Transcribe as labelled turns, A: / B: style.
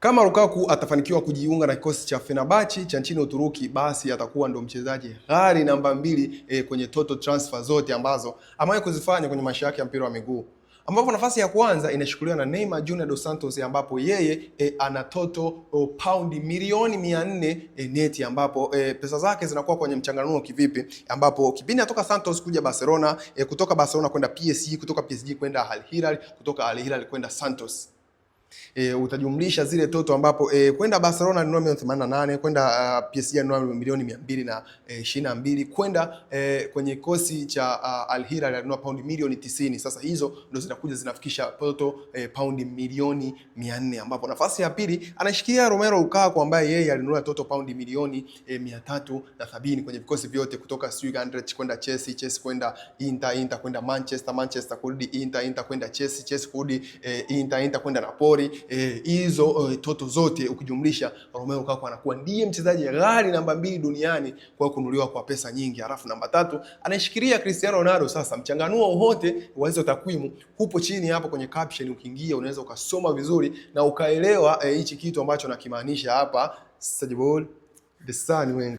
A: Kama Lukaku atafanikiwa kujiunga na kikosi cha Fenerbahce cha nchini Uturuki, basi atakuwa ndo mchezaji ghali namba 2 kwenye total transfer zote ambazo amewahi kuzifanya kwenye maisha yake ya mpira wa miguu, ambapo nafasi ya kwanza inashikiliwa na Neymar Junior dos Santos, ambapo yeye ana total paundi milioni 400 neti, ambapo pesa zake zinakuwa kwenye mchanganuo kivipi, ambapo kipindi atoka Santos kuja Barcelona, kutoka Barcelona kwenda PSG, kutoka PSG kwenda Al Hilal, kutoka Al Hilal kwenda Santos, utajumlisha zile toto ambapo kwenda Barcelona alinunua milioni 88, kwenda PSG alinunua milioni 222, kwenda kwenye kosi cha Al Hilal alinunua paundi milioni 90. Sasa hizo ndo zinakuja zinafikisha toto paundi milioni 400, ambapo nafasi ya pili anashikia Romelu Lukaku ambaye yeye alinunua toto paundi milioni 370 kwenye vikosi vyote, kutoka Stuttgart kwenda Chelsea, Chelsea kwenda Inter kwenda Manchester kurudi Inter kwenda Chelsea kurudi Inter kwenda Napoli. Hizo toto zote ukijumlisha, Romelu Lukaku anakuwa ndiye mchezaji ghali namba 2 duniani kwa kununuliwa kwa pesa nyingi. Halafu namba 3 anashikilia Cristiano Ronaldo. Sasa mchanganuo wote wa hizo takwimu hupo chini hapo kwenye caption, ukiingia unaweza ukasoma vizuri na ukaelewa hichi kitu ambacho nakimaanisha hapa. Sajibol the Sun.